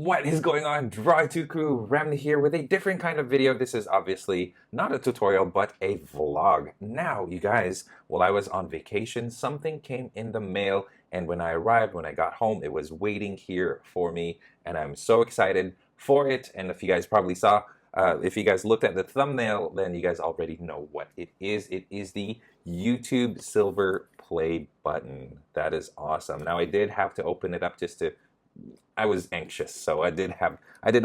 What is going on, drawittoo crew? Ramny here with a different kind of video. This is obviously not a tutorial, but a vlog. Now, you guys, while I was on vacation, something came in the mail, and when I arrived, when I got home, it was waiting here for me, and I'm so excited for it. And if you guys probably saw, if you guys looked at the thumbnail, then you guys already know what it is. It is the YouTube silver play button. That is awesome. Now, I did have to open it up just to I was anxious, so I did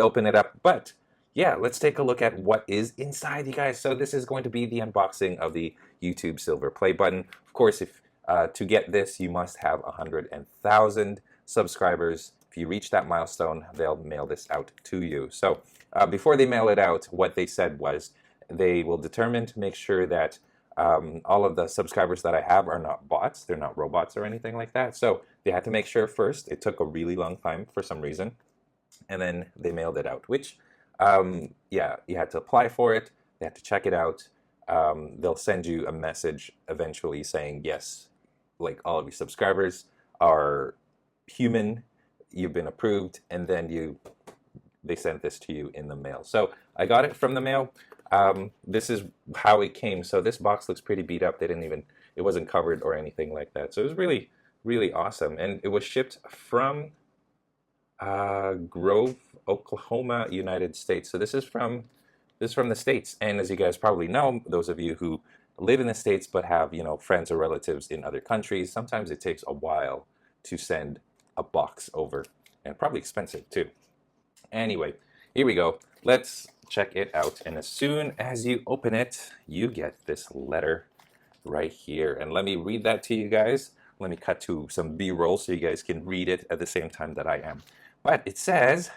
open it up, but yeah, let's take a look at what is inside, you guys. So this is going to be the unboxing of the YouTube silver play button. Of course, if to get this, you must have 100,000 subscribers. If you reach that milestone, they'll mail this out to you. So before they mail it out, what they said was they will determine to make sure that all of the subscribers that I have are not bots. They're not robots or anything like that. So they had to make sure first. It took a really long time for some reason. And then they mailed it out, which, yeah, you had to apply for it. They had to check it out. They'll send you a message eventually saying, yes, like all of your subscribers are human. You've been approved. And then they sent this to you in the mail. So I got it from the mail. This is how it came. So this box looks pretty beat up. It wasn't covered or anything like that. So it was really, really awesome. And it was shipped from Grove, Oklahoma, United States. So this is from the States. And as you guys probably know, those of you who live in the States but have, friends or relatives in other countries, sometimes it takes a while to send a box over, and probably expensive too. Anyway, here we go. Let's check it out. And as soon as you open it, you get this letter right here. And let me read that to you guys. Let me cut to some B-roll so you guys can read it at the same time that I am. But it says,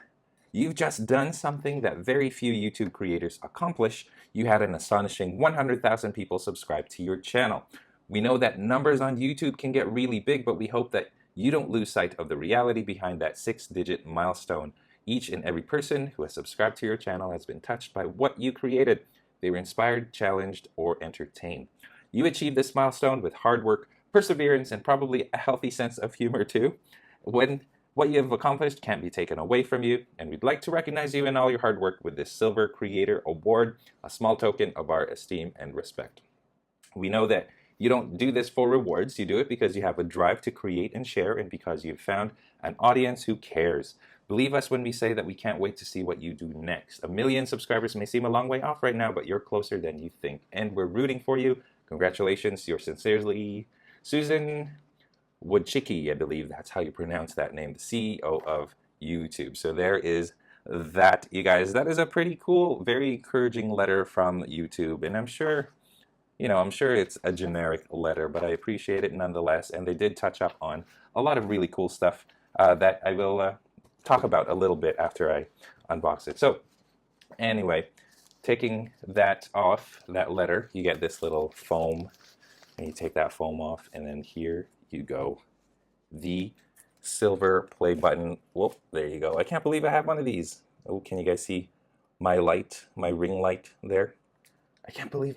"You've just done something that very few YouTube creators accomplish. You had an astonishing 100,000 people subscribe to your channel. We know that numbers on YouTube can get really big, but we hope that you don't lose sight of the reality behind that 6-digit milestone. Each and every person who has subscribed to your channel has been touched by what you created. They were inspired, challenged, or entertained. You achieved this milestone with hard work, perseverance, and probably a healthy sense of humor too. What you have accomplished can't be taken away from you, and we'd like to recognize you in all your hard work with this Silver Creator Award, a small token of our esteem and respect. We know that you don't do this for rewards. You do it because you have a drive to create and share, and because you've found an audience who cares. Believe us when we say that we can't wait to see what you do next. 1 million subscribers may seem a long way off right now, but you're closer than you think, and we're rooting for you. Congratulations, yours sincerely, Susan Wojcicki, I believe that's how you pronounce that name, the CEO of YouTube." So there is that, you guys. That is a pretty cool, very encouraging letter from YouTube, and I'm sure it's a generic letter, but I appreciate it nonetheless. And they did touch up on a lot of really cool stuff that I will talk about a little bit after I unbox it. So anyway, taking that off, that letter, you get this little foam, and you take that foam off, and then here you go, the silver play button. Whoop, there you go. I can't believe I have one of these. Oh, can you guys see my light, my ring light there?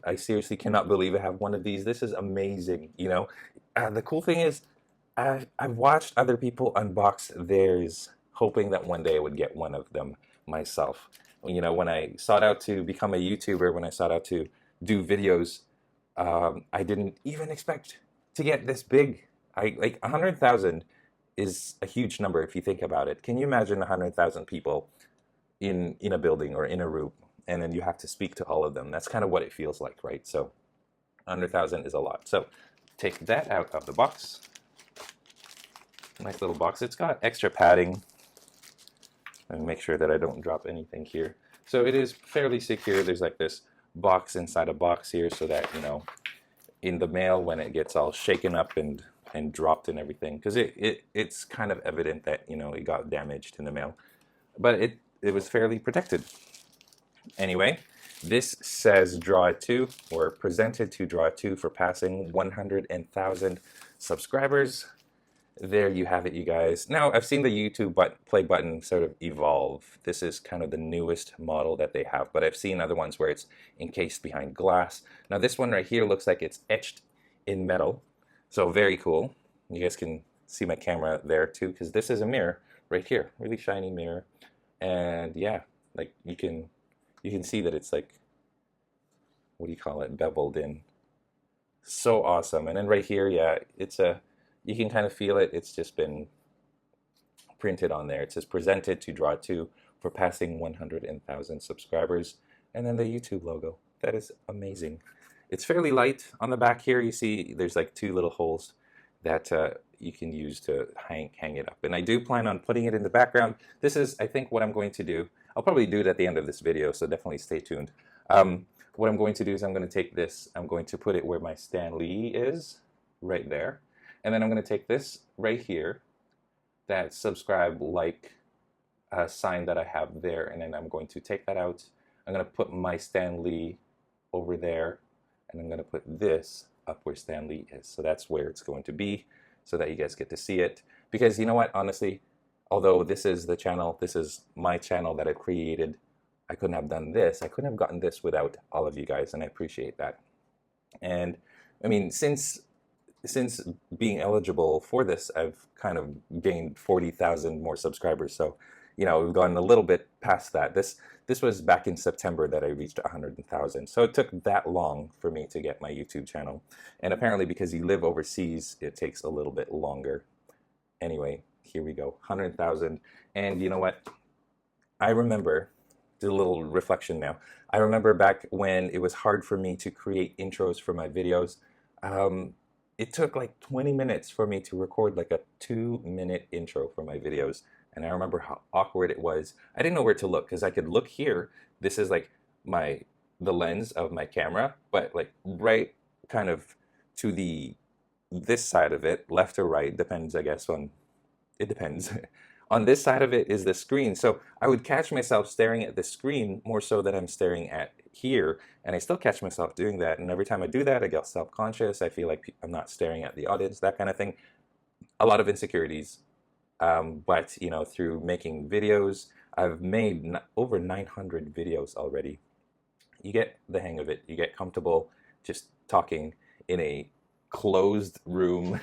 I seriously cannot believe I have one of these. This is amazing. The cool thing is I've watched other people unbox theirs, hoping that one day I would get one of them myself. When I sought out to become a YouTuber, when I sought out to do videos, I didn't even expect to get this big. Like 100,000 is a huge number if you think about it. Can you imagine 100,000 people in a building or in a room, and then you have to speak to all of them? That's kind of what it feels like, right? So 100,000 is a lot. So take that out of the box. Nice little box. It's got extra padding. And make sure that I don't drop anything here. So it is fairly secure. There's like this box inside a box here, so that, in the mail, when it gets all shaken up and dropped and everything, because it's kind of evident that, it got damaged in the mail. But it was fairly protected. Anyway, this says drawittoo, or presented to drawittoo for passing 100,000 subscribers. There you have it, you guys. Now, I've seen the YouTube play button sort of evolve. This is kind of the newest model that they have, but I've seen other ones where it's encased behind glass. Now, this one right here looks like it's etched in metal, so very cool. You guys can see my camera there too, because this is a mirror right here, really shiny mirror. And yeah, like you can see that it's like, what do you call it, beveled in. So awesome. And then right here, yeah, it's a, you can kind of feel it. It's just been printed on there. It says presented to drawittoo for passing 100,000 subscribers, and then the YouTube logo. That is amazing. It's fairly light. On the back here, you see there's like two little holes that you can use to hang it up. And I do plan on putting it in the background. This is, I think, what I'm going to do. I'll probably do it at the end of this video, so definitely stay tuned. What I'm going to do is I'm going to take this, I'm going to put it where my Stan Lee is, right there. And then I'm going to take this right here, that subscribe, like sign that I have there, and then I'm going to take that out. I'm going to put my Stan Lee over there, and I'm going to put this up where Stan Lee is. So that's where it's going to be, so that you guys get to see it. Because you know what, honestly, although this is the channel, this is my channel that I've created, I couldn't have done this. I couldn't have gotten this without all of you guys, and I appreciate that. And I mean, since being eligible for this, I've kind of gained 40,000 more subscribers. So, you know, we've gone a little bit past that. This was back in September that I reached 100,000. So it took that long for me to get my YouTube channel. And apparently because you live overseas, it takes a little bit longer. Anyway, here we go, 100,000. And you know what? I remember, do a little reflection now. I remember back when it was hard for me to create intros for my videos. It took like 20 minutes for me to record like a 2-minute intro for my videos. And I remember how awkward it was. I didn't know where to look, because I could look here. This is like the lens of my camera, but like right kind of to this side of it, left or right, depends, I guess, it depends. On this side of it is the screen. So I would catch myself staring at the screen more so than I'm staring at here. And I still catch myself doing that. And every time I do that, I get self-conscious. I feel like I'm not staring at the audience, that kind of thing. A lot of insecurities. But, you know, through making videos, I've made over 900 videos already. You get the hang of it. You get comfortable just talking in a closed room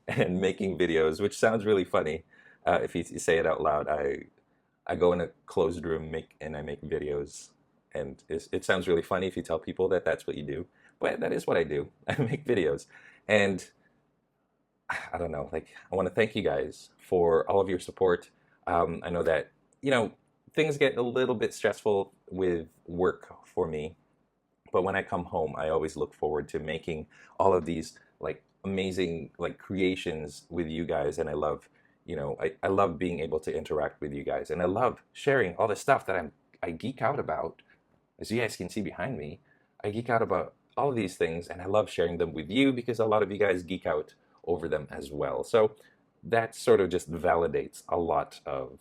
and making videos, which sounds really funny. If you say it out loud, I go in a closed room and I make videos, and it sounds really funny if you tell people that that's what you do, but that is what I do. I make videos, and I don't know, like, I want to thank you guys for all of your support. I know that, you know, things get a little bit stressful with work for me, but when I come home, I always look forward to making all of these like amazing like creations with you guys, and I love, you know, I love being able to interact with you guys, and I love sharing all the stuff that I geek out about. As you guys can see behind me, I geek out about all of these things, and I love sharing them with you because a lot of you guys geek out over them as well. So that sort of just validates a lot of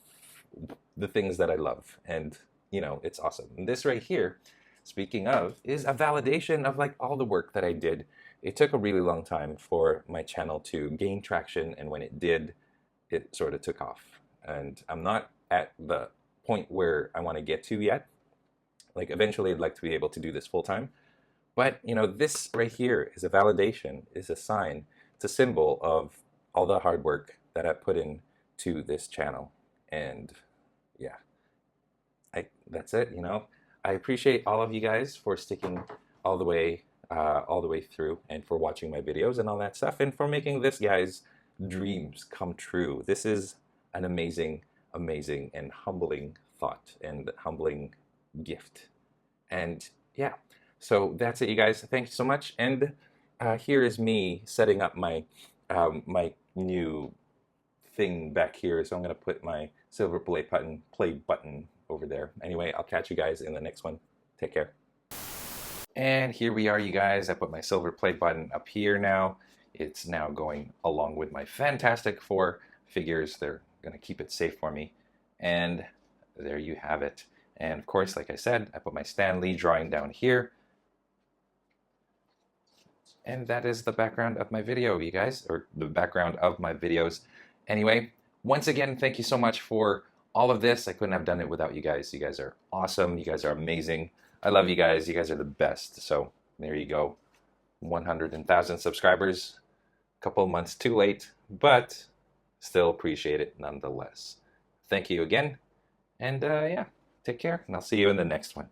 the things that I love, and you know, it's awesome. And this right here, speaking of, is a validation of like all the work that I did. It took a really long time for my channel to gain traction, and when it did, it sort of took off. And I'm not at the point where I want to get to yet. Like, eventually I'd like to be able to do this full time. But, you know, this right here is a validation, is a sign, it's a symbol of all the hard work that I put in to this channel. And yeah, that's it, you know. I appreciate all of you guys for sticking all the way through, and for watching my videos and all that stuff, and for making this guy's dreams come true. This is an amazing, amazing and humbling thought and humbling gift. And yeah, so that's it, you guys. Thank you so much. And here is me setting up my my new thing back here. So I'm going to put my silver play button over there. Anyway, I'll catch you guys in the next one. Take care. And here we are, you guys. I put my silver play button up here now. It's now going along with my Fantastic Four figures. They're going to keep it safe for me. And there you have it. And of course, like I said, I put my Stan Lee drawing down here. And that is the background of my video, you guys, or the background of my videos. Anyway, once again, thank you so much for all of this. I couldn't have done it without you guys. You guys are awesome. You guys are amazing. I love you guys. You guys are the best. So there you go. 100,000 subscribers. A couple of months too late, but still appreciate it nonetheless. Thank you again, And yeah, take care, and I'll see you in the next one.